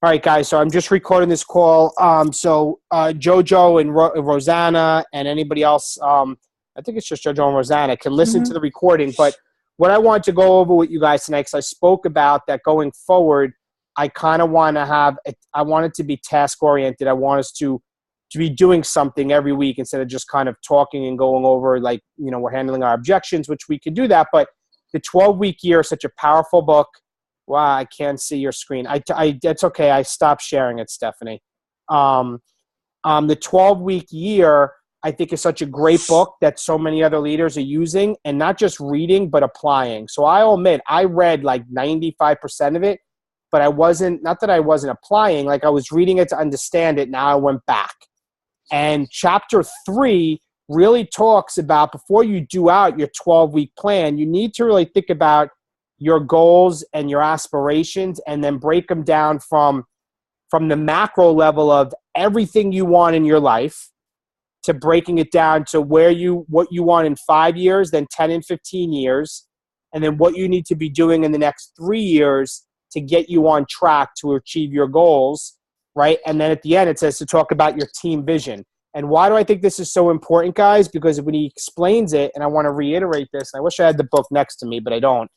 All right, guys. So I'm just recording this call. Jojo and Rosanna and anybody else, I think it's just Jojo and Rosanna, can listen to the recording. But what I want to go over with you guys tonight, because I spoke about that going forward, I kind of want to I want it to be task oriented. I want us to be doing something every week instead of just kind of talking and going over, like, we're handling our objections, which we could do that. But the 12-week year is such a powerful book. Wow, I can't see your screen. That's okay. I stopped sharing it, Stephanie. The 12-week year, I think, is such a great book that so many other leaders are using, and not just reading, but applying. So I'll admit, I read like 95% of it, but not that I wasn't applying, like I was reading it to understand it. Now I went back. And chapter 3 really talks about, before you do out your 12-week plan, you need to really think about your goals and your aspirations, and then break them down from the macro level of everything you want in your life to breaking it down to what you want in 5 years, then 10 and 15 years, and then what you need to be doing in the next 3 years to get you on track to achieve your goals, right? And then at the end, it says to talk about your team vision. And why do I think this is so important, guys? Because when he explains it, and I want to reiterate this, and I wish I had the book next to me, but I don't.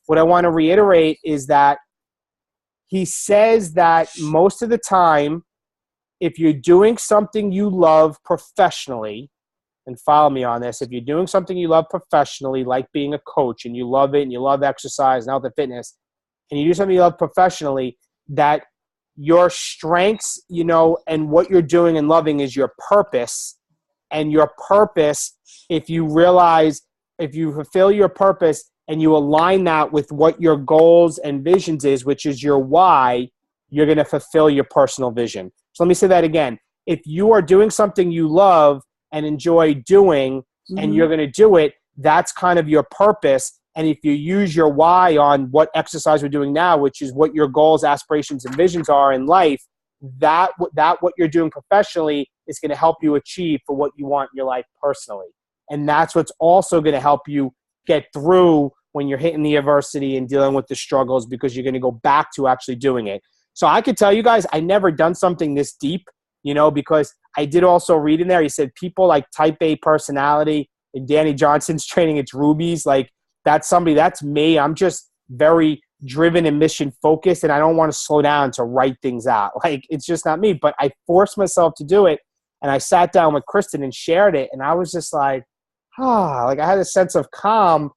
What I want to reiterate is that he says that most of the time, if you're doing something you love professionally, and follow me on this, if you're doing something you love professionally, like being a coach, and you love it, and you love exercise and health and fitness, and you do something you love professionally, that your strengths, and what you're doing and loving is your purpose. And your purpose, if you fulfill your purpose, and you align that with what your goals and visions is, which is your why, you're going to fulfill your personal vision. So let me say that again. If you are doing something you love and enjoy doing, and you're going to do it, that's kind of your purpose. And if you use your why on what exercise we're doing now, which is what your goals, aspirations, and visions are in life, that what you're doing professionally is going to help you achieve for what you want in your life personally. And that's what's also going to help you get through when you're hitting the adversity and dealing with the struggles, because you're going to go back to actually doing it. So I could tell you guys, I never done something this deep, because I did also read in there. He said people like type A personality, and Danny Johnson's training, it's rubies. Like, that's me. I'm just very driven and mission focused, and I don't want to slow down to write things out. Like, it's just not me, but I forced myself to do it. And I sat down with Kristen and shared it. And I was just like I had a sense of calm,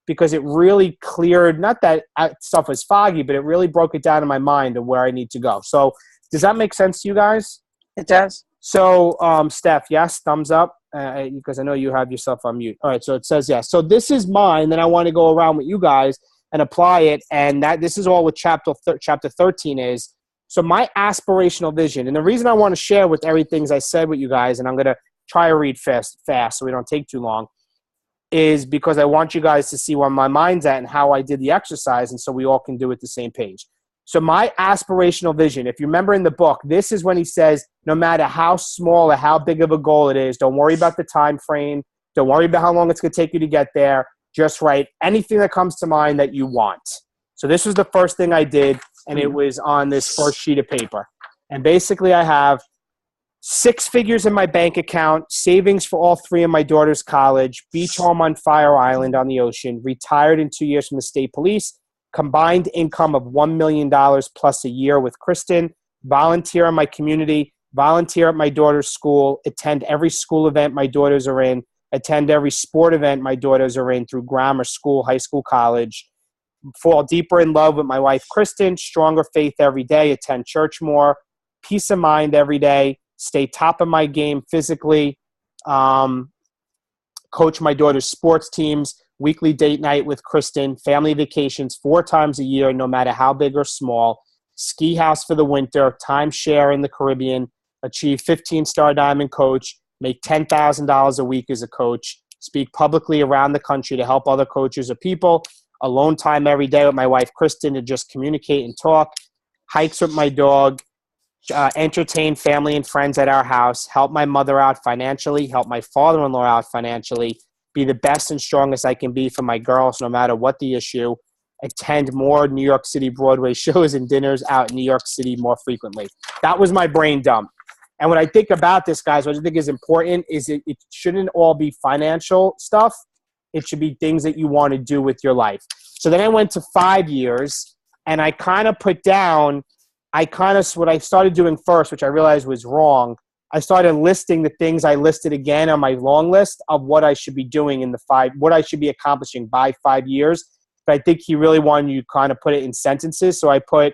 because it really cleared, not that stuff was foggy, but it really broke it down in my mind of where I need to go. So does that make sense to you guys? It does. So Steph, yes, thumbs up, because I know you have yourself on mute. All right, so it says yes. So this is mine. Then I want to go around with you guys and apply it. And this is all what chapter 13 is. So my aspirational vision, and the reason I want to share with everything I said with you guys, and I'm going to try to read fast so we don't take too long, is because I want you guys to see where my mind's at and how I did the exercise, and so we all can do it at the same page. So my aspirational vision, if you remember in the book, this is when he says, no matter how small or how big of a goal it is, don't worry about the time frame. Don't worry about how long it's going to take you to get there. Just write anything that comes to mind that you want. So this was the first thing I did, and it was on this first sheet of paper. And basically I have 6 figures in my bank account, savings for all 3 of my daughter's college, beach home on Fire Island on the ocean, retired in 2 years from the state police, combined income of $1 million plus a year with Kristen, volunteer in my community, volunteer at my daughter's school, attend every school event my daughters are in, attend every sport event my daughters are in through grammar school, high school, college, fall deeper in love with my wife, Kristen, stronger faith every day, attend church more, peace of mind every day, stay top of my game physically, coach my daughter's sports teams, weekly date night with Kristen, family vacations 4 times a year, no matter how big or small, ski house for the winter, timeshare in the Caribbean, achieve 15-star diamond coach, make $10,000 a week as a coach, speak publicly around the country to help other coaches or people, alone time every day with my wife, Kristen, to just communicate and talk, hikes with my dog, entertain family and friends at our house, help my mother out financially, help my father-in-law out financially, be the best and strongest I can be for my girls no matter what the issue, attend more New York City Broadway shows and dinners out in New York City more frequently. That was my brain dump. And when I think about this, guys, what I think is important is it shouldn't all be financial stuff. It should be things that you want to do with your life. So then I went to 5 years, and I kind of put down, what I started doing first, which I realized was wrong, I started listing the things I listed again on my long list of what I should be doing what I should be accomplishing by 5 years. But I think he really wanted you to kind of put it in sentences. So I put,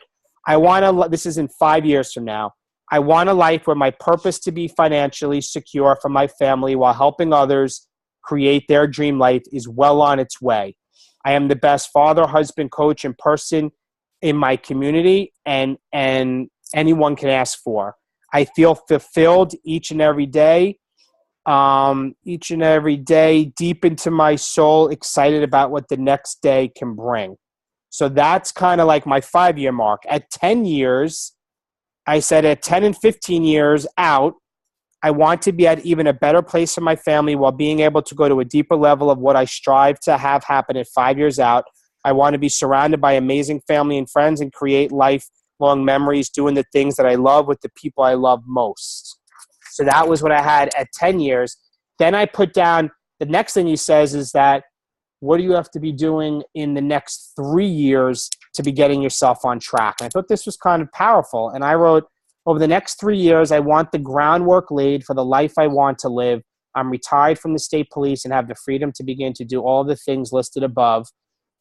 this is in 5 years from now. I want a life where my purpose to be financially secure for my family while helping others create their dream life is well on its way. I am the best father, husband, coach, and person in my community and anyone can ask for. I feel fulfilled each and every day, deep into my soul, excited about what the next day can bring. So that's kind of like my 5-year mark. At 10 years, I said at 10 and 15 years out, I want to be at even a better place for my family while being able to go to a deeper level of what I strive to have happen at 5 years out. I want to be surrounded by amazing family and friends and create lifelong memories doing the things that I love with the people I love most. So that was what I had at 10 years. Then I put down, the next thing he says is that, what do you have to be doing in the next 3 years to be getting yourself on track? And I thought this was kind of powerful. And I wrote, over the next 3 years, I want the groundwork laid for the life I want to live. I'm retired from the state police and have the freedom to begin to do all the things listed above.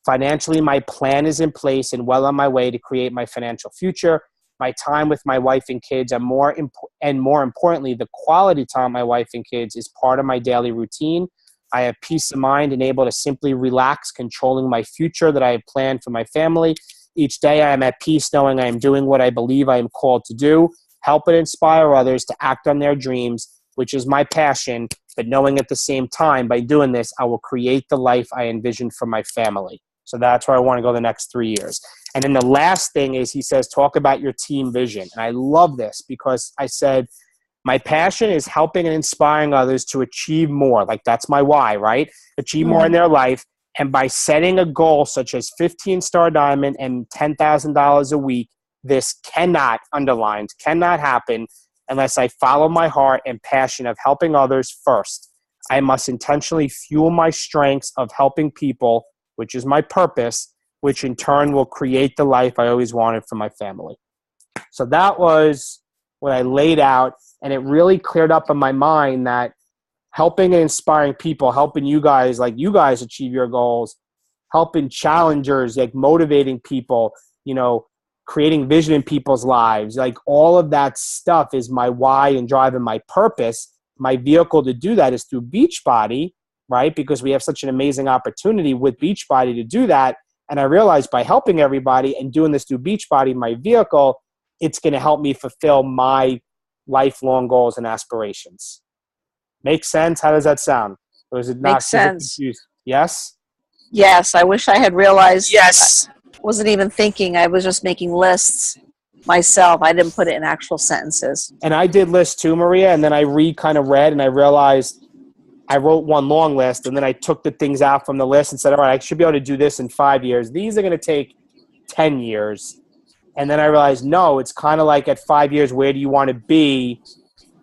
Financially, my plan is in place and well on my way to create my financial future. My time with my wife and kids, and more importantly, the quality time with my wife and kids is part of my daily routine. I have peace of mind and able to simply relax, controlling my future that I have planned for my family. Each day I am at peace knowing I am doing what I believe I am called to do, help and inspire others to act on their dreams, which is my passion, but knowing at the same time by doing this, I will create the life I envision for my family. So that's where I want to go the next 3 years. And then the last thing is he says, talk about your team vision. And I love this because I said, my passion is helping and inspiring others to achieve more. Like that's my why, right? Achieve more in their life. And by setting a goal such as 15-star diamond and $10,000 a week, this cannot happen unless I follow my heart and passion of helping others first. I must intentionally fuel my strengths of helping people, which is my purpose, which in turn will create the life I always wanted for my family. So that was what I laid out, and it really cleared up in my mind that helping and inspiring people, helping you guys achieve your goals, helping challengers, like motivating people, creating vision in people's lives, like all of that stuff is my why and drive and my purpose. My vehicle to do that is through Beachbody, right? Because we have such an amazing opportunity with Beachbody to do that. And I realized by helping everybody and doing this through Beachbody, my vehicle, it's going to help me fulfill my lifelong goals and aspirations. Make sense? How does that sound? Or is it not super confused? Yes? Yes, I wish I had realized. Yes. I wasn't even thinking. I was just making lists myself. I didn't put it in actual sentences. And I did lists too, Maria, and then I read and I realized I wrote one long list, and then I took the things out from the list and said, all right, I should be able to do this in 5 years. These are going to take 10 years. And then I realized, no, it's kind of like at 5 years, where do you want to be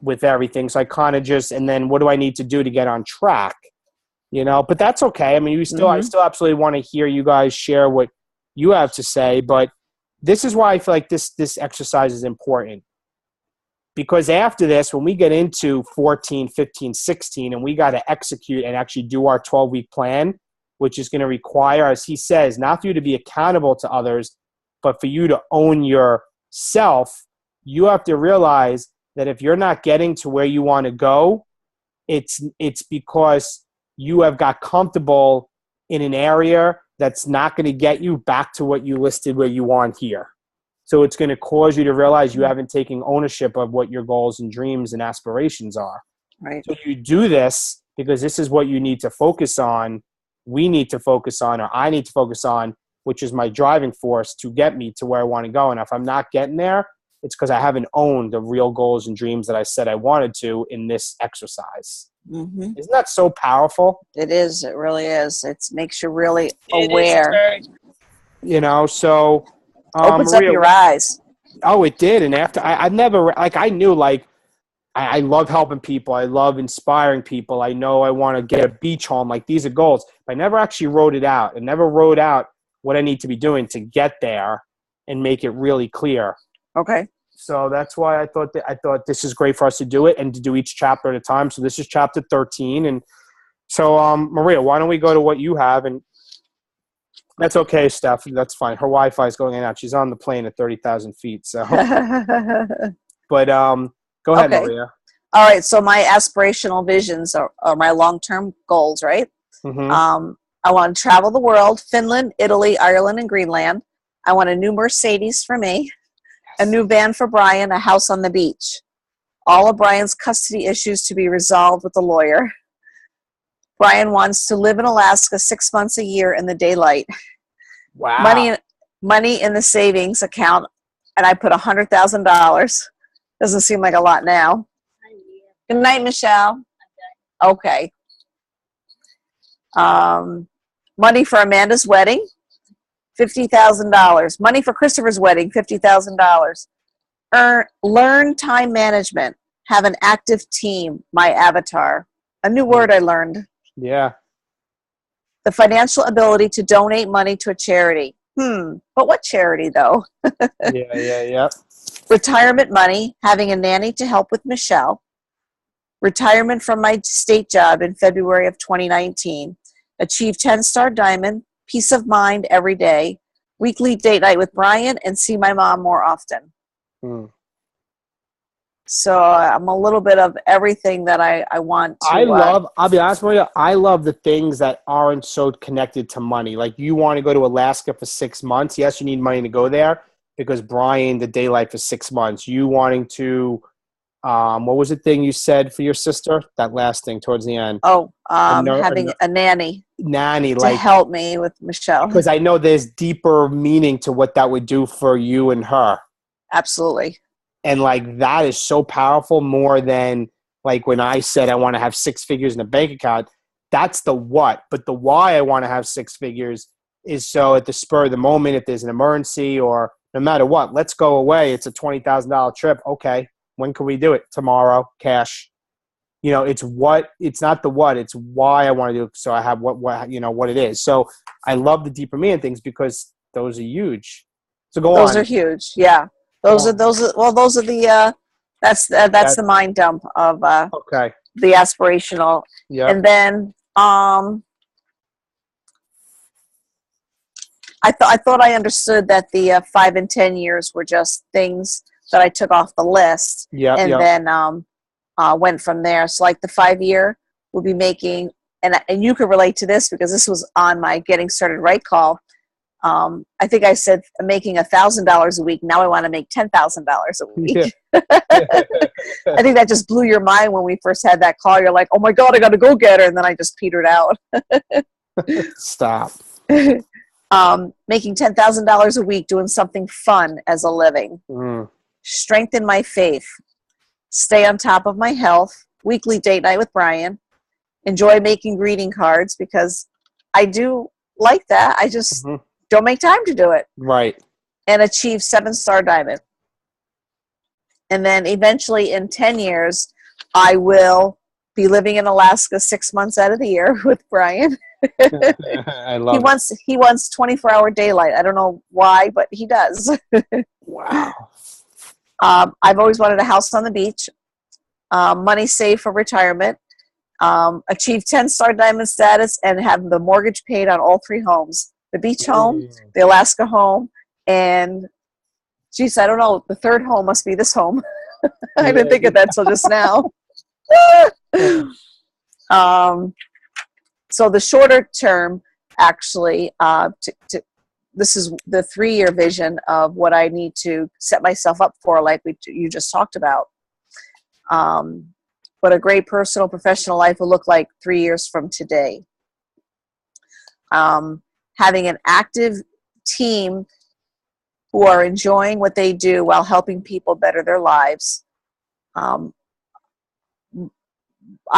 with everything? So I kind of and then what do I need to do to get on track? But that's okay. I mean, I still absolutely want to hear you guys share what you have to say, but this is why I feel like this exercise is important. Because after this, when we get into 14, 15, 16, and we got to execute and actually do our 12-week plan, which is going to require, as he says, not for you to be accountable to others, but for you to own yourself, you have to realize that if you're not getting to where you want to go, it's because you have got comfortable in an area that's not going to get you back to what you listed where you want here. So it's going to cause you to realize you haven't taken ownership of what your goals and dreams and aspirations are. Right. So you do this because this is what you need to focus on, we need to focus on, or I need to focus on, which is my driving force to get me to where I want to go. And if I'm not getting there, it's because I haven't owned the real goals and dreams that I said I wanted to in this exercise. Mm-hmm. Isn't that so powerful? It is. It really is. It makes you really aware. So Opens up Maria, your eyes. oh, it did. And after I've never, like, I knew, like, I love helping people. I love inspiring people. I know I want to get a beach home. Like, these are goals. But I never actually wrote it out. I never wrote out what I need to be doing to get there and make it really clear. Okay. So that's why I thought this is great for us to do it and to do each chapter at a time. So this is chapter 13. And so, Maria, why don't we go to what you have? And that's okay, Steph. That's fine. Her Wi-Fi is going in and out. She's on the plane at 30,000 feet. So, but go ahead, Okay. Maria. All right. So my aspirational visions are my long-term goals, right? Mm-hmm. I want to travel the world, Finland, Italy, Ireland, and Greenland. I want a new Mercedes for me, a new van for Brian, a house on the beach. All of Brian's custody issues to be resolved with a lawyer. Brian wants to live in Alaska 6 months a year in the daylight. Wow. Money in the savings account, and I put $100,000. Doesn't seem like a lot now. Good night, Michelle. Okay. Money for Amanda's wedding, $50,000. Money for Christopher's wedding, $50,000. Learn time management. Have an active team. My avatar. A new word I learned. Yeah. The financial ability to donate money to a charity. But what charity though? Yeah. Retirement money. Having a nanny to help with Michelle. Retirement from my state job in February of 2019. Achieve 10-star diamond. Peace of mind every day. Weekly date night with Brian and see my mom more often. So I'm a little bit of everything that I want to. I'll be honest with you, I love the things that aren't so connected to money. Like, you want to go to Alaska for 6 months. Yes, you need money to go there because Brian, the daylight for 6 months. You wanting to, what was the thing you said for your sister? That last thing towards the end. Having a nanny to like help me with Michelle. Because I know there's deeper meaning to what that would do for you and her. Absolutely. And like, that is so powerful, more than like when I said I want to have 6 figures in a bank account. That's the what. But the why I want to have 6 figures is so at the spur of the moment, if there's an emergency or no matter what, let's go away. It's a $20,000 trip. Okay. When can we do it? Tomorrow. Cash. It's not the what, it's why I want to do it. So I have what it is. So I love the deeper meaning things because those are huge. So go on. Those are huge. Yeah. Those are the that's the mind dump of okay. The aspirational. Yeah. And then I thought I understood that the 5 and 10 years were just things that I took off the list. Yeah. And then went from there. So like the 5-year will be making, and you could relate to this because this was on my Getting Started Right call. I think I said making $1,000 a week. Now I want to make $10,000 a week. Yeah. I think that just blew your mind when we first had that call. You're like, oh my God, I got to go get her. And then I just petered out. Stop. Making $10,000 a week, doing something fun as a living. Strengthen my faith. Stay on top of my health. Weekly date night with Brian. Enjoy making greeting cards because I do like that. I just don't make time to do it. Right. And achieve 7-star diamond. And then eventually in 10 years, I will be living in Alaska 6 months out of the year with Brian. I love it. He wants 24-hour daylight. I don't know why, but he does. Wow. I've always wanted a house on the beach. Money saved for retirement. Achieve 10-star diamond status and have the mortgage paid on all 3 homes. The beach home, the Alaska home, and geez, I don't know, the 3rd home must be this home. I didn't think of that till just now. So the shorter term, actually, this is the 3-year vision of what I need to set myself up for, like you just talked about. What a great personal, professional life will look like 3 years from today. Having an active team who are enjoying what they do while helping people better their lives. I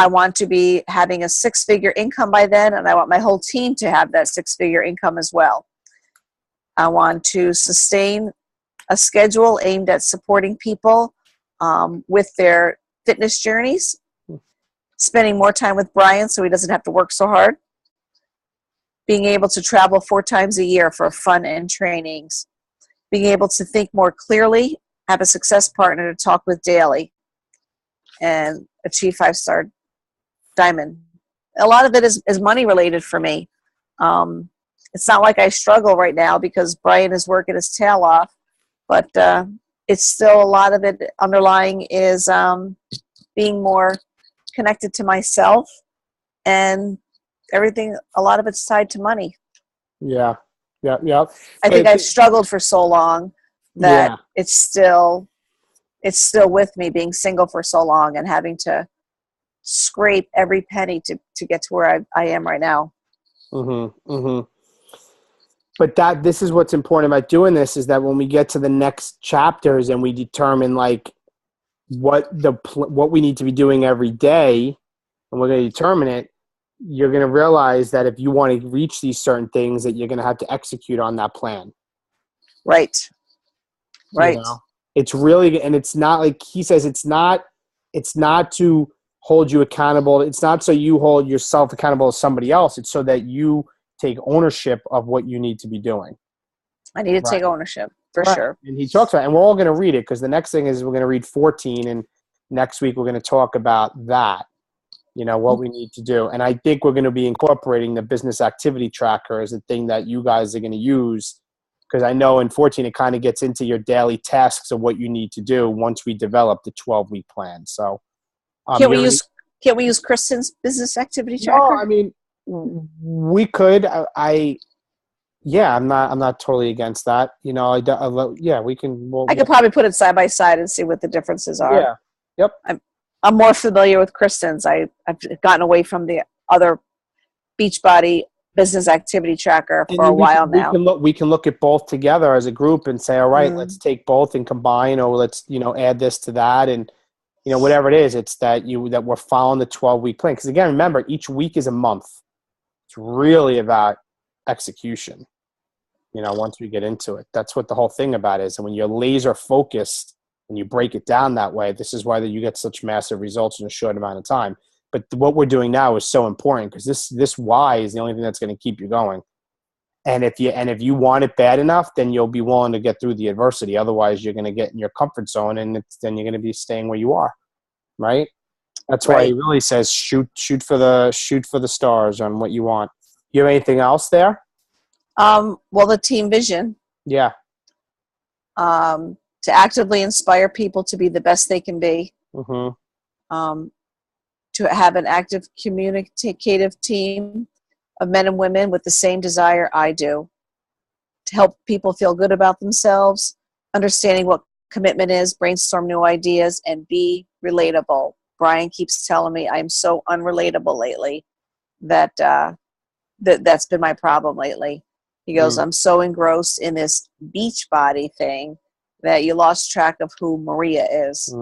want to be having a 6-figure income by then, and I want my whole team to have that 6-figure income as well. I want to sustain a schedule aimed at supporting people with their fitness journeys, spending more time with Brian so he doesn't have to work so hard, being able to travel 4 times a year for fun and trainings, being able to think more clearly, have a success partner to talk with daily, and achieve 5-star diamond. A lot of it is money related for me. It's not like I struggle right now because Brian is working his tail off, but it's still a lot of it underlying is being more connected to myself, and everything, a lot of it's tied to money. Yeah. I think I've struggled for so long that it's still with me, being single for so long and having to scrape every penny to get to where I am right now. But this is what's important about doing this, is that when we get to the next chapters and we determine like what we need to be doing every day, and we're going to determine it, you're going to realize that if you want to reach these certain things, that you're going to have to execute on that plan. Right. You know? It's really, and it's not like he says, it's not to hold you accountable. It's not so you hold yourself accountable to somebody else. It's so that you take ownership of what you need to be doing. I need to take ownership for sure. And he talks about, and we're all going to read it, because the next thing is we're going to read 14, and next week we're going to talk about that, what we need to do. And I think we're going to be incorporating the business activity tracker as a thing that you guys are going to use, because I know in 14 it kind of gets into your daily tasks of what you need to do once we develop the 12-week plan. So can't we use Kristen's business activity tracker? No, I mean, we could. I'm not totally against that. We can. I could probably put it side by side and see what the differences are. Yeah. Yep. I'm more familiar with Kristen's. I've gotten away from the other Beachbody business activity tracker for a while now. We can look at both together as a group and say, all right, let's take both and combine, or let's add this to that, and whatever it is. It's that we're following the 12-week plan. Because again, remember, each week is a month. It's really about execution. Once we get into it, that's what the whole thing about is. And when you're laser focused and you break it down that way, this is why you get such massive results in a short amount of time. But what we're doing now is so important, because this why is the only thing that's going to keep you going. And if you want it bad enough, then you'll be willing to get through the adversity. Otherwise, you're going to get in your comfort zone, and then you're going to be staying where you are, right? That's why he really says shoot for the stars on what you want. You have anything else there? Well, the team vision. Yeah. To actively inspire people to be the best they can be. To have an active communicative team of men and women with the same desire I do. To help people feel good about themselves, understanding what commitment is, brainstorm new ideas, and be relatable. Brian keeps telling me I'm so unrelatable lately that's been my problem lately. He goes, I'm so engrossed in this Beachbody thing that you lost track of who Maria is.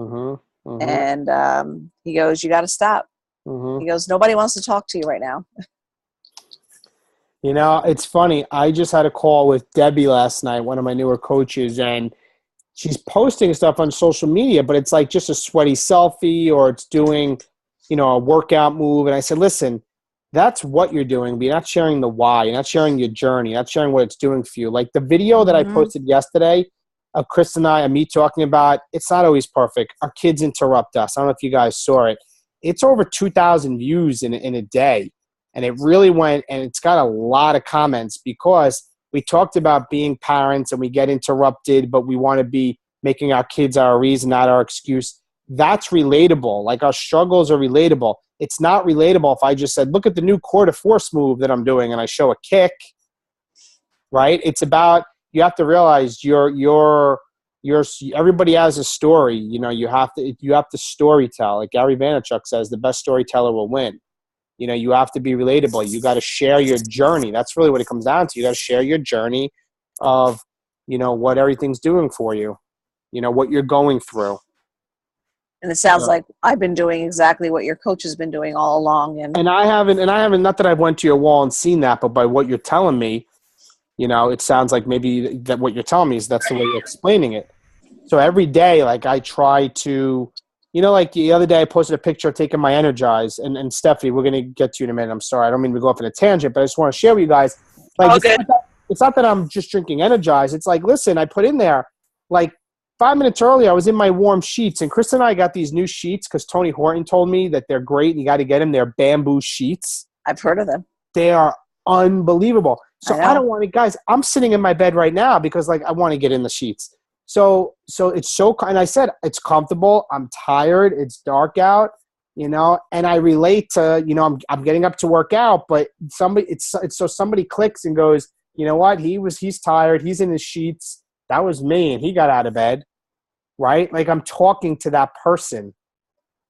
And he goes, you got to stop. He goes, nobody wants to talk to you right now. It's funny. I just had a call with Debbie last night, one of my newer coaches, and she's posting stuff on social media, but it's like just a sweaty selfie, or it's doing, a workout move. And I said, listen, that's what you're doing, but you're not sharing the why. You're not sharing your journey. You're not sharing what it's doing for you. Like the video that I posted yesterday of Chris and me talking about, it's not always perfect. Our kids interrupt us. I don't know if you guys saw it. It's over 2,000 views in a day. And it really went, and it's got a lot of comments, because we talked about being parents and we get interrupted, but we want to be making our kids our reason, not our excuse. That's relatable. Like our struggles are relatable. It's not relatable if I just said, look at the new quarter force move that I'm doing, and I show a kick, right? It's about, you have to realize everybody has a story. You have to story tell. Like Gary Vaynerchuk says, the best storyteller will win. You have to be relatable. You got to share your journey. That's really what it comes down to. You got to share your journey of, what everything's doing for you, what you're going through. And it sounds like I've been doing exactly what your coach has been doing all along. And I haven't, not that I've went to your wall and seen that, but by what you're telling me, You know, it sounds like maybe that what you're telling me is that's the way you're explaining it. So every day, like I try to, you know, like the other day I posted a picture of taking my Energize, and Stephanie, we're going to get to you in a minute. I'm sorry. I don't mean to go off on a tangent, but I just want to share with you guys. Like, All good. it's not that I'm just drinking Energize. It's like, listen, I put in there, like 5 minutes earlier, I was in my warm sheets, and Chris and I got these new sheets because Tony Horton told me that they're great and you got to get them. They're bamboo sheets. I've heard of them. They are unbelievable. So I I don't want to, guys, I'm sitting in my bed right now because like I want to get in the sheets. So it's so, and I said, it's comfortable. I'm tired. It's dark out, you know, and I relate to, you know, I'm getting up to work out, but it's so somebody clicks and goes, you know what? He's tired. He's in his sheets. That was me. And he got out of bed, right? Like I'm talking to that person,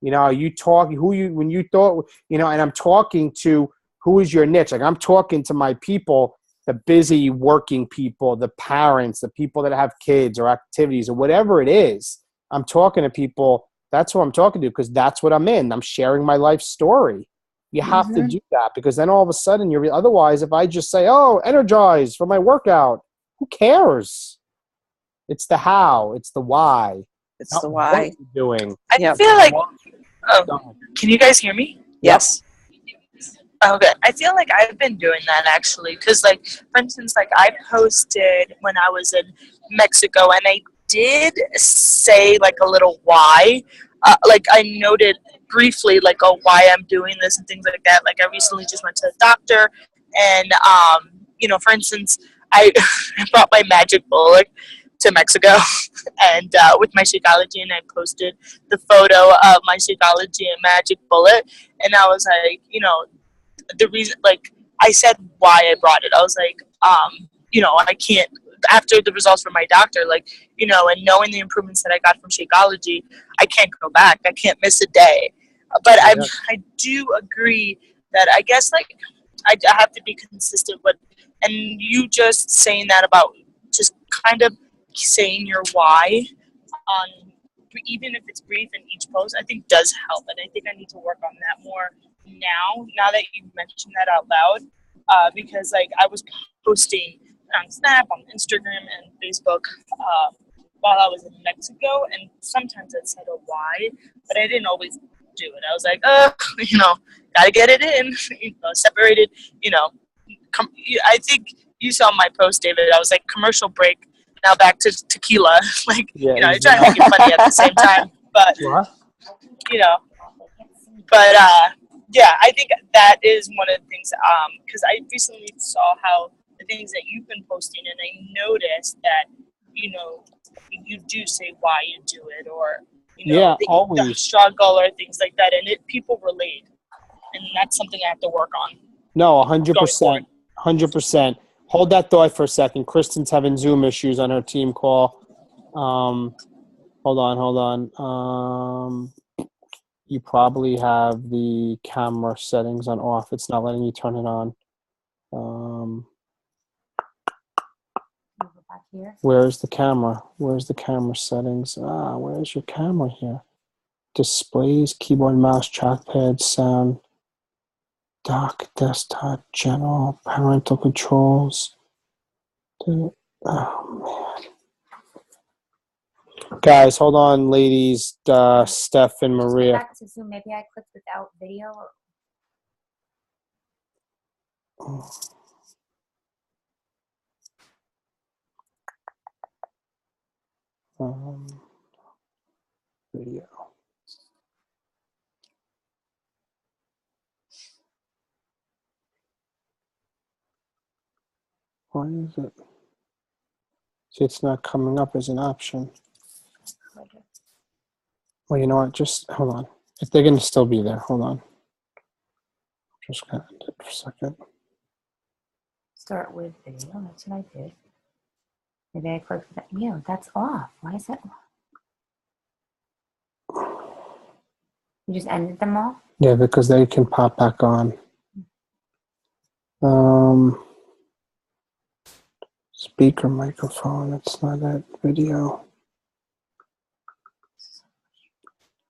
you know, when you thought, you know, and I'm talking to who is your niche. Like I'm talking to my people, the busy working people, the parents, the people that have kids or activities or whatever it is. I'm talking to people. That's what I'm talking to because that's what I'm in. I'm sharing my life story. You have to do that because then all of a sudden otherwise, if I just say, oh, Energize for my workout, who cares? It's the how. It's the why. It's the why. What you're doing. I feel like, can you guys hear me? Yes. Okay, I feel like I've been doing that actually, because like, for instance, like I posted when I was in Mexico, and I did say like a little why, like I noted briefly like, oh, why I'm doing this and things like that. Like I recently just went to the doctor, and you know, for instance, I I brought my magic bullet to Mexico, and with my Shakeology, and I posted the photo of my Shakeology and magic bullet, and I was like, you know. The reason, like, I said why I brought it. I was like, you know, I can't, after the results from my doctor, like, you know, and knowing the improvements that I got from Shakeology, I can't go back. I can't miss a day. But I do agree that I guess, like, I have to be consistent with, and you just saying that about just kind of saying your why on, even if it's brief in each post, I think does help. And I think I need to work on that more now that you mentioned that out loud, because like I was posting on Snap, on Instagram, and Facebook while I was in Mexico, and sometimes it said a why, but I didn't always do it. I was like, you know, gotta get it in, you know, separated, you know. I think you saw my post, David. I was like, commercial break, now back to tequila. Like, you know, I try to make it funny at the same time, but you know, but yeah, I think that is one of the things, because I recently saw how the things that you've been posting, and I noticed that, you know, you do say why you do it, or, you know, the struggle or things like that, and people relate, and that's something I have to work on. No, 100%. 100%. Hold that thought for a second. Kristen's having Zoom issues on her team call. Hold on. You probably have the camera settings on off. It's not letting you turn it on. Where's the camera? Where's the camera settings? Where's your camera here? Displays, keyboard, mouse, trackpad, sound, dock, desktop, general, parental controls. Oh, man. Guys, hold on, ladies. Steph and Maria. Back to Zoom. Maybe I clicked without video. Video. Why is it? See, it's not coming up as an option. Well, you know what? Just hold on. If they're going to still be there, hold on. Just going to end it for a second. Start with video. That's what I did. Maybe I clicked that. Yeah, that's off. Why is that off? You just ended them all? Yeah, because they can pop back on. Speaker microphone. It's not that video.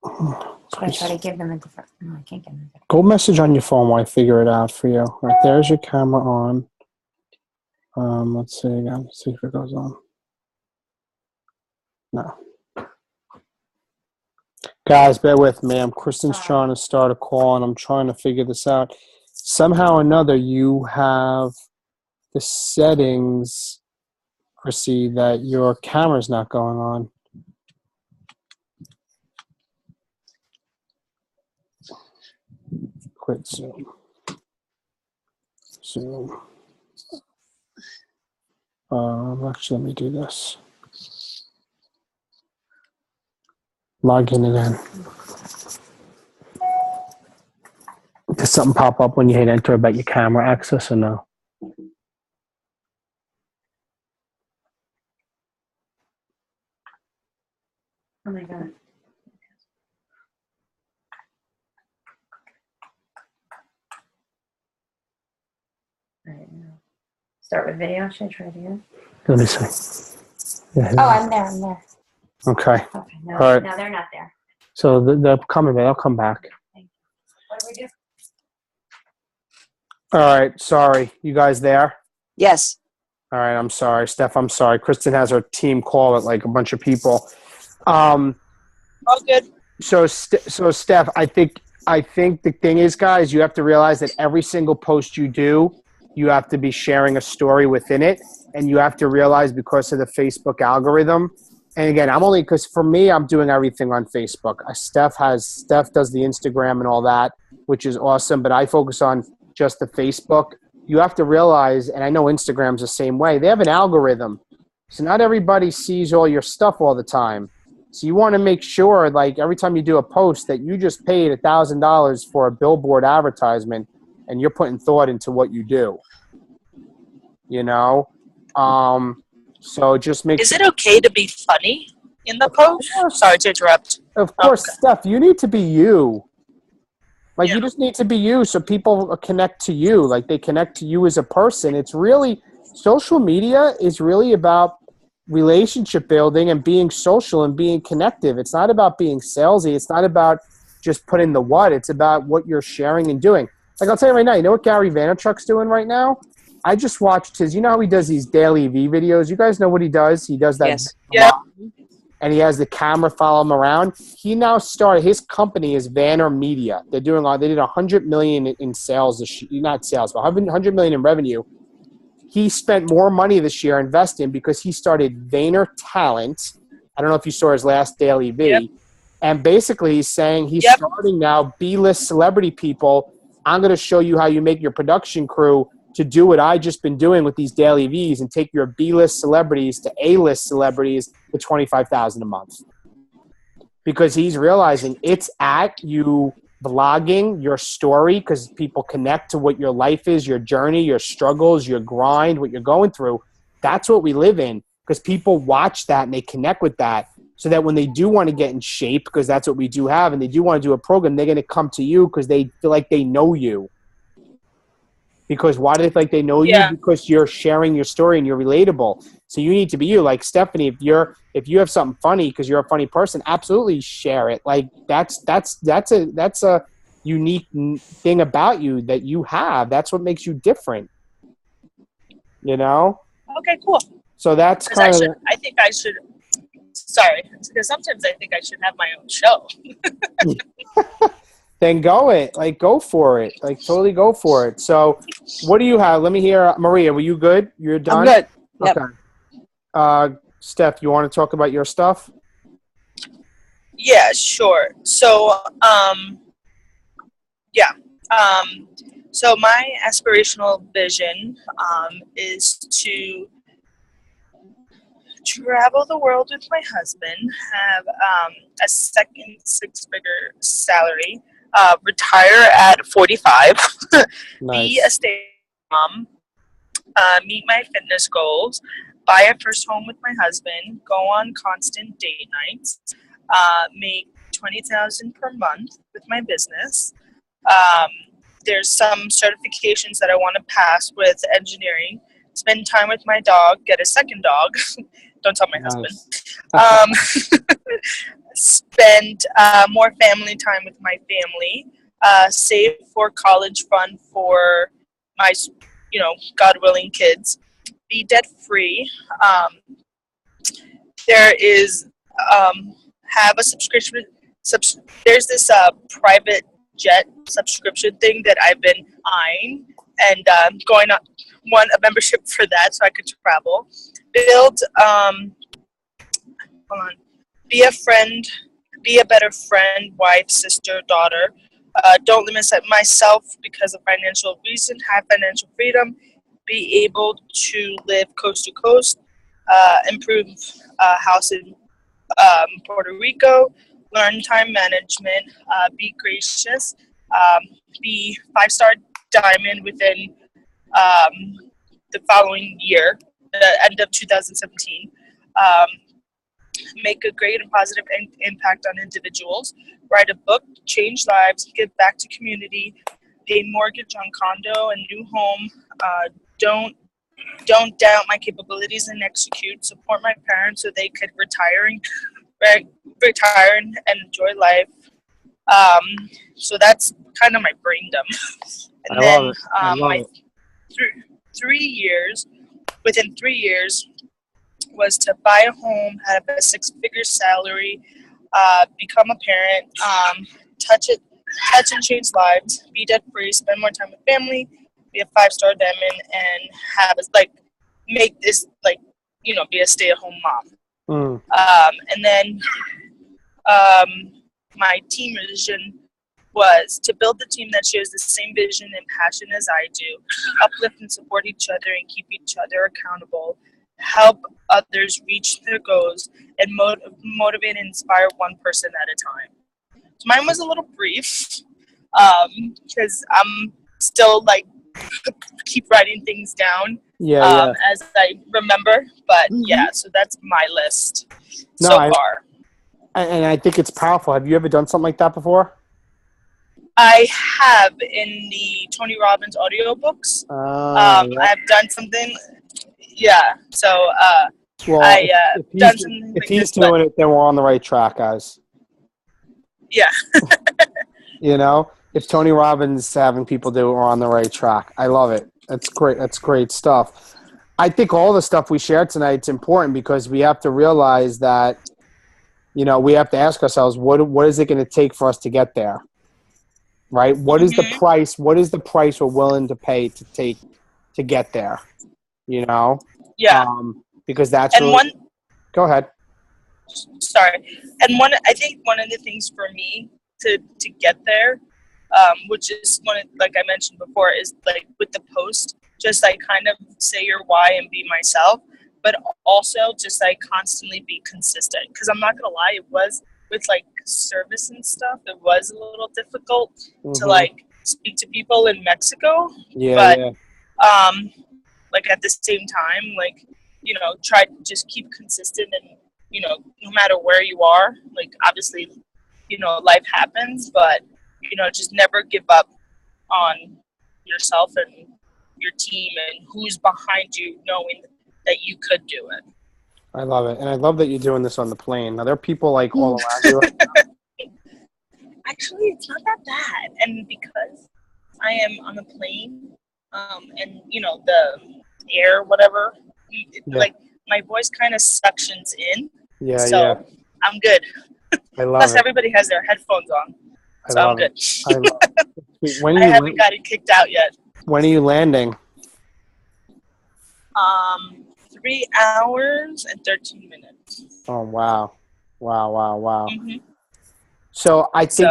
Should I try to give them a different? No, I can't give them a different. Go message on your phone while I figure it out for you. Right, there's your camera on. Let's see again. See if it goes on. No. Guys, bear with me. Kristen's trying to start a call, and I'm trying to figure this out. Somehow or another, you have the settings, Chrissy, that your camera's not going on. Quit Zoom. Zoom. Actually, let me do this. Logging it in. Does something pop up when you hit enter about your camera access or no? Oh my God. All right, now. Start with video. Should I try it again? Let me see. Yeah, Oh, I'm there. okay. Okay, no, All right. no, they're not there. So they're coming back. They'll come back. Thank you. What do we do? All right. Sorry. You guys there? Yes. All right. I'm sorry. Steph, I'm sorry. Kristen has her team call at like a bunch of people. All good. So Steph, I think the thing is, guys, you have to realize that every single post you do, you have to be sharing a story within it. And you have to realize because of the Facebook algorithm. And again, because for me, I'm doing everything on Facebook. Steph does the Instagram and all that, which is awesome. But I focus on just the Facebook. You have to realize, and I know Instagram's the same way, they have an algorithm. So not everybody sees all your stuff all the time. So you want to make sure, like every time you do a post, that you just paid $1,000 for a billboard advertisement, and you're putting thought into what you do. You know, so just make. Is it okay to be funny in the post? Sorry to interrupt. Of course, Okay. Steph. You need to be you. Like Yeah. you just need to be you, so people connect to you. Like they connect to you as a person. It's really social media is really about relationship building and being social and being connective. It's not about being salesy. It's not about just putting the what. It's about what you're sharing and doing. Like I'll tell you right now, you know what Gary Vaynerchuk's doing right now? I just watched you know how he does these daily V videos? You guys know what he does? He does that. Yes. Yeah. And he has the camera follow him around. He now started, his company is Vanner Media. They did $100 million in sales this year, not sales, but $100 million in revenue. He spent more money this year investing because he started Vayner Talent. I don't know if you saw his last daily V. Yep. And basically he's saying he's starting now B-list celebrity people. I'm going to show you how you make your production crew to do what I just been doing with these daily Vs and take your B-list celebrities to A-list celebrities to $25,000 a month. Because he's realizing it's at you vlogging your story because people connect to what your life is, your journey, your struggles, your grind, what you're going through. That's what we live in because people watch that and they connect with that so that when they do want to get in shape, because that's what we do have, and they do want to do a program, they're going to come to you because they feel like they know you. Because why do they feel like they know you? Because you're sharing your story and you're relatable. So you need to be you. Like Stephanie, if you have something funny because you're a funny person, absolutely share it. Like that's a unique thing about you that you have. That's what makes you different. You know? Okay, cool. So that's kind of. I think I should. Sorry, because sometimes I think I should have my own show. Then go for it. Like totally go for it. So what do you have? Let me hear. Maria, were you good? You're done? I'm good. Yep. Okay. Steph, you want to talk about your stuff? Yeah, sure. So, so my aspirational vision is to travel the world with my husband, have a second six-figure salary, retire at 45, Nice. be a stay mom, meet my fitness goals, buy a first home with my husband, go on constant date nights, make $20,000 per month with my business. There's some certifications that I want to pass with engineering. Spend time with my dog. Get a second dog. Don't tell my husband. Spend more family time with my family. Save for college fund for my, God willing, kids. be debt free. There is have a subscription. There's this private jet subscription thing that I've been eyeing, and going on a membership for that so I could travel. Build hold on. Be a friend. Be a better friend, wife, sister, daughter. Don't limit myself because of financial reason. Have financial freedom. Be able to live coast to coast. Improve house in Puerto Rico. Learn time management. Be gracious. Be 5-star diamond within the following year, the end of 2017. Make a great and positive impact on individuals. Write a book, change lives, give back to community, pay mortgage on condo and new home. Don't doubt my capabilities and execute. Support my parents so they could retire and enjoy life. So that's kind of my braindom. And then my 3 years, within 3 years, was to buy a home, have a 6-figure salary, become a parent, touch and change lives, be debt free, spend more time with family, be a 5-star diamond, and have make this be a stay-at-home mom. And then my team vision was to build a team that shares the same vision and passion as I do, uplift and support each other and keep each other accountable, help others reach their goals, and motivate and inspire one person at a time. So mine was a little brief because I'm still keep writing things down as I remember. But so that's my list far. And I think it's powerful. Have you ever done something like that before? I have in the Tony Robbins audiobooks. I've done something. Yeah. So done something. If he's doing it, then we're on the right track, guys. Yeah. If Tony Robbins is having people do it, we're on the right track. I love it. That's great. That's great stuff. I think all the stuff we shared tonight is important because we have to realize that, we have to ask ourselves, what is it going to take for us to get there? Right? What is the price? What is the price we're willing to pay to get there? Yeah. Because that's go ahead. Sorry. And I think one of the things for me to get there, which is like I mentioned before, is with the post, just kind of say your why and be myself, but also just constantly be consistent. Because I'm not gonna lie, it was with service and stuff, it was a little difficult to speak to people in Mexico. But at the same time, try to just keep consistent and no matter where you are, obviously life happens, but just never give up on yourself and your team and who's behind you, knowing that you could do it. I love it. And I love that you're doing this on the plane. Are there people all around you right now? Actually, it's not that bad. And because I am on a plane, and the air, whatever, my voice kind of suctions in. So I'm good. I love Plus, it. everybody has their headphones on. So I'm good. I love it. I haven't got it kicked out yet. When are you landing? 3 hours and 13 minutes. Oh, wow. So I think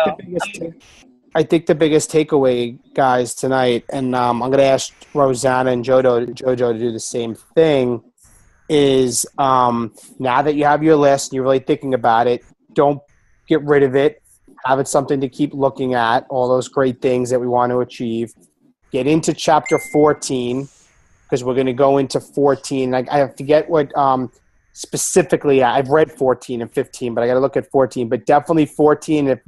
the biggest takeaway, guys, tonight, and I'm going to ask Rosanna and Jojo to do the same thing, is now that you have your list and you're really thinking about it, don't get rid of it. Have it something to keep looking at, all those great things that we want to achieve. Get into chapter 14, because we're going to go into 14. I forget what specifically. I've read 14 and 15, but I got to look at 14. But definitely 14. If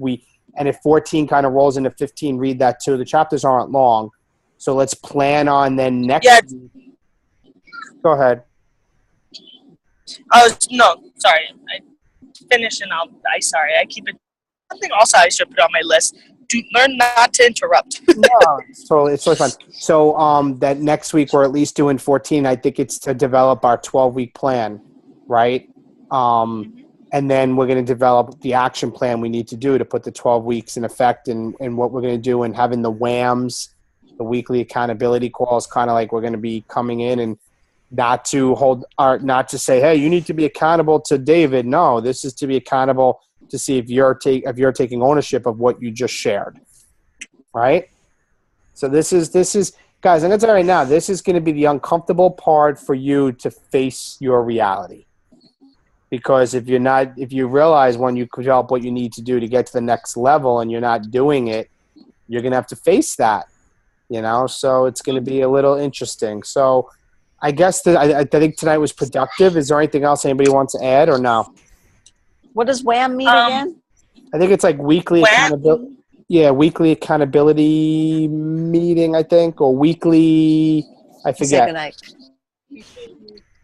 14 kind of rolls into 15, read that too. The chapters aren't long, so let's plan on then next. Yeah. Week. Go ahead. Sorry. I finish and I keep it. Something also I should put on my list. learn not to interrupt. No, it's totally fun. So that next week we're at least doing 14. I think it's to develop our 12-week plan, right? And then we're going to develop the action plan we need to do to put the 12 weeks in effect and what we're going to do, and having the WAMs, the weekly accountability calls, kind of like we're going to be coming in and not to say, hey, you need to be accountable to David. No, this is to be accountable to see if you're taking ownership of what you just shared, right? So this is guys, and it's all right now. This is going to be the uncomfortable part for you to face your reality, because if you realize when you develop what you need to do to get to the next level and you're not doing it, you're going to have to face that, So it's going to be a little interesting. So I guess I think tonight was productive. Is there anything else anybody wants to add or no? What does WAM mean again? I think it's like weekly accountability. Yeah, weekly accountability meeting, I think, or weekly. I forget. Say goodnight.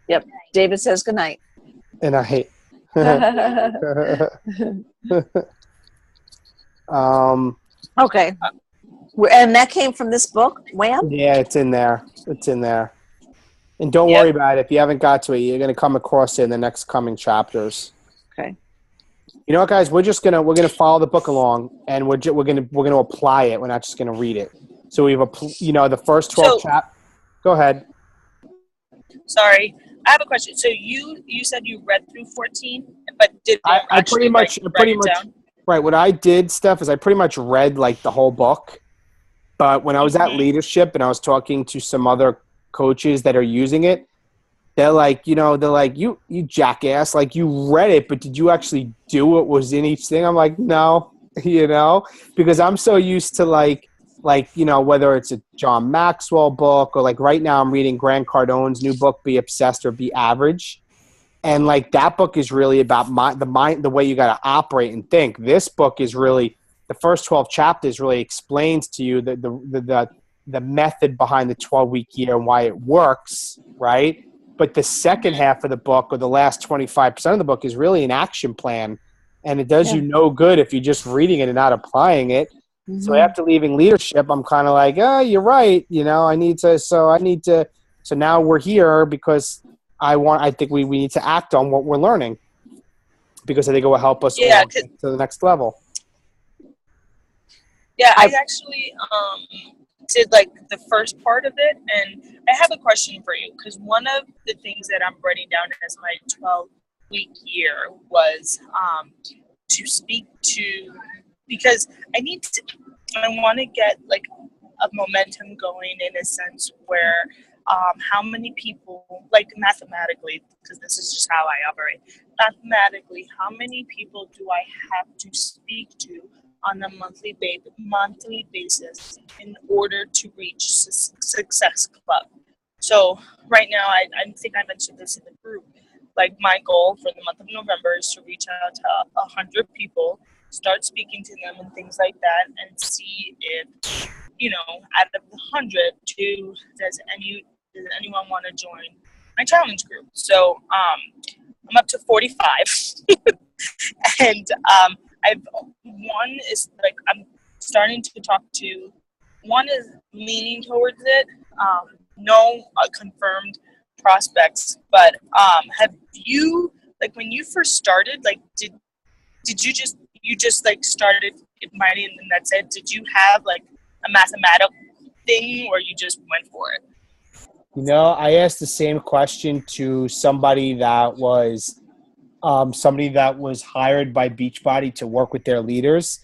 Yep. David says goodnight. And I hate. Okay. And that came from this book, WAM? Yeah, it's in there. And don't worry about it. If you haven't got to it, you're going to come across it in the next coming chapters. Okay. You know what, guys? We're gonna follow the book along, and we're gonna apply it. We're not just gonna read it. So we have the first 12 chapters. Go ahead. Sorry, I have a question. So you said you read through 14, but did I pretty much down? Right. What I did, Steph, is I pretty much read like the whole book. But when I was at leadership and I was talking to some other coaches that are using it, they're like, you jackass, like you read it, but did you actually do what was in each thing? I'm like, no, because I'm so used to like, whether it's a John Maxwell book or like right now I'm reading Grant Cardone's new book, Be Obsessed or Be Average. And like that book is really about the way you got to operate and think. This book is really, the first 12 chapters really explains to you the method behind the 12-week year and why it works, right? But the second half of the book, or the last 25% of the book, is really an action plan. And it does you no good if you're just reading it and not applying it. Mm-hmm. So after leaving leadership, I'm kind of like, oh, you're right. So now we're here because I think we need to act on what we're learning, because I think it will help us all to the next level. Yeah, I actually did like the first part of it, and I have a question for you, because one of the things that I'm writing down as my 12-week year was to speak to, because I want to get like a momentum going, in a sense where how many people, like mathematically, because this is just how I operate, mathematically, how many people do I have to speak to on a monthly basis in order to reach Success Club? So right now, I think I mentioned this in the group, like my goal for the month of November is to reach out to 100 people, start speaking to them and things like that, and see if, out of the 100, does anyone want to join my challenge group? So I'm up to 45, and one is like I'm starting to talk to. One is leaning towards it. No confirmed prospects, but have you, like, when you first started, like did you just like started inviting and that's it? Did you have like a mathematical thing, or you just went for it? I asked the same question to somebody that was hired by Beachbody to work with their leaders.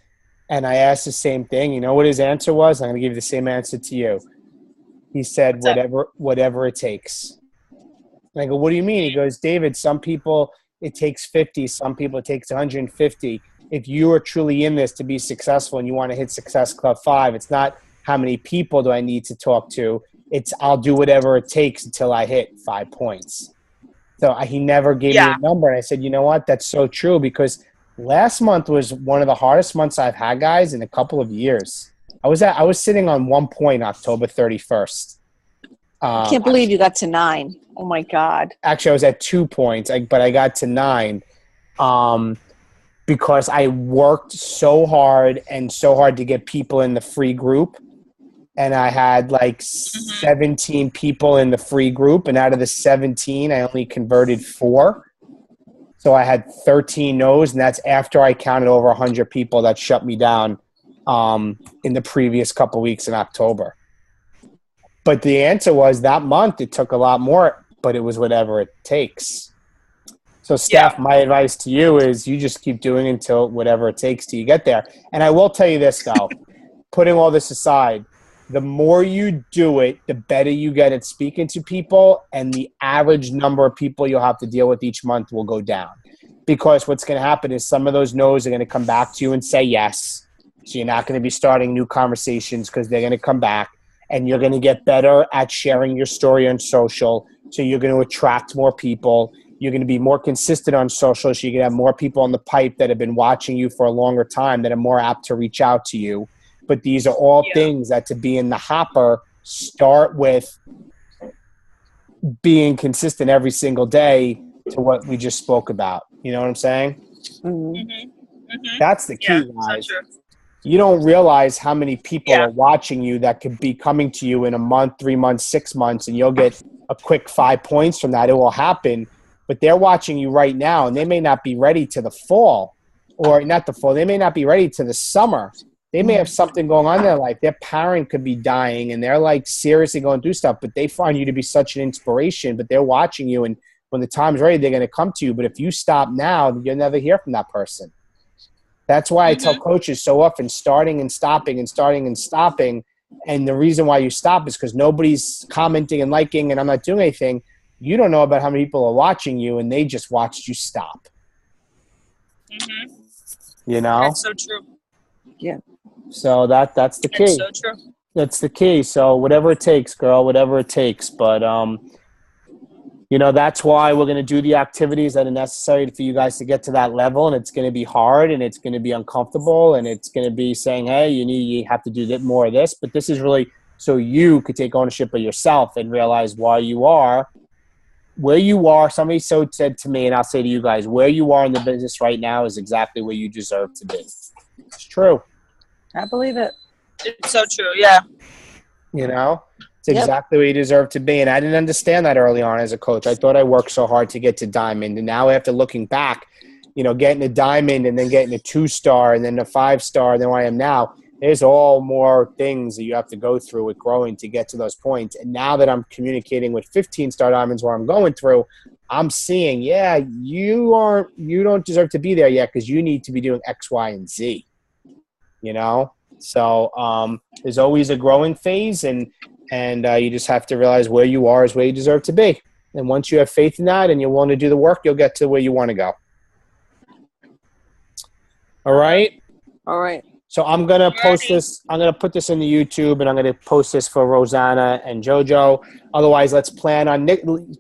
And I asked the same thing. You know what his answer was? I'm going to give you the same answer to you. He said, whatever it takes. And I go, what do you mean? He goes, David, some people it takes 50, some people it takes 150. If you are truly in this to be successful and you want to hit Success Club 5, it's not how many people do I need to talk to. It's I'll do whatever it takes until I hit 5 points. So he never gave me a number. And I said, you know what? That's so true, because last month was one of the hardest months I've had, guys, in a couple of years. I was sitting on 1 point October 31st. I can't believe you got to 9. Oh my God. Actually, I was at 2 points, but I got to 9. because I worked so hard to get people in the free group. And I had like 17 people in the free group. And out of the 17, I only converted 4. So I had 13 no's. And that's after I counted over 100 people that shut me down in the previous couple weeks in October. But the answer was that month it took a lot more, but it was whatever it takes. So, Steph, my advice to you is you just keep doing until whatever it takes till you get there. And I will tell you this, though, putting all this aside, the more you do it, the better you get at speaking to people, and the average number of people you'll have to deal with each month will go down. Because what's going to happen is some of those no's are going to come back to you and say yes. So you're not going to be starting new conversations because they're going to come back. And you're going to get better at sharing your story on social. So you're going to attract more people. You're going to be more consistent on social, so you can have more people on the pipe that have been watching you for a longer time that are more apt to reach out to you. But these are all things that, to be in the hopper, start with being consistent every single day to what we just spoke about. You know what I'm saying? That's the key, guys. So true. You don't realize how many people are watching you that could be coming to you in a month, 3 months, 6 months, and you'll get a quick 5 points from that. It will happen. But they're watching you right now, and they may not be ready to the fall, or not the fall. They may not be ready to the summer. They may have something going on in their life. Their parent could be dying, and they're like seriously going through stuff, but they find you to be such an inspiration, but they're watching you, and when the time's ready, they're going to come to you. But if you stop now, you'll never hear from that person. That's why I tell coaches so often, starting and stopping and starting and stopping. And the reason why you stop is because nobody's commenting and liking, and I'm not doing anything. You don't know about how many people are watching you, and they just watched you stop. You know? That's so true. Yeah. So that's the key. It's so true. That's the key. So whatever it takes, girl, whatever it takes. But, you know, that's why we're going to do the activities that are necessary for you guys to get to that level. And it's going to be hard, and it's going to be uncomfortable, and it's going to be saying, hey, you have to do more of this. But this is really so you could take ownership of yourself and realize where you are. Somebody said to me, and I'll say to you guys, where you are in the business right now is exactly where you deserve to be. It's true. I believe it. It's so true, yeah. You know? It's exactly where you deserve to be. And I didn't understand that early on as a coach. I thought I worked so hard to get to diamond. And now after looking back, you know, getting a diamond and then getting a 2-star and then a 5-star than where I am now, there's all more things that you have to go through with growing to get to those points. And now that I'm communicating with 15-star diamonds where I'm going through, I'm seeing, you don't deserve to be there yet because you need to be doing X, Y, and Z. You know? So there's always a growing phase, and you just have to realize where you are is where you deserve to be. And once you have faith in that and you want to do the work, you'll get to where you want to go. All right? All right. So I'm going to post this. I'm going to put this in the YouTube, and I'm going to post this for Rosanna and JoJo. Otherwise, let's plan on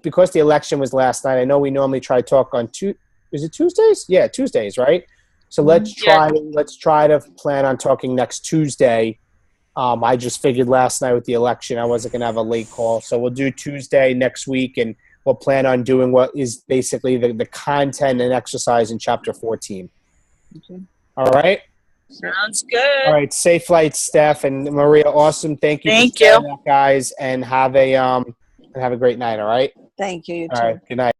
because the election was last night. I know we normally try to talk on is it Tuesdays? Yeah, Tuesdays, right? So let's try to plan on talking next Tuesday. I just figured last night with the election I wasn't going to have a late call. So we'll do Tuesday next week, and we'll plan on doing what is basically the content and exercise in Chapter 14. Okay. All right? Sounds good. All right. Safe flights, Steph and Maria. Awesome. Thank you. Thank for you. that, guys, and have a great night. All right. Thank you. You too. All right. Good night.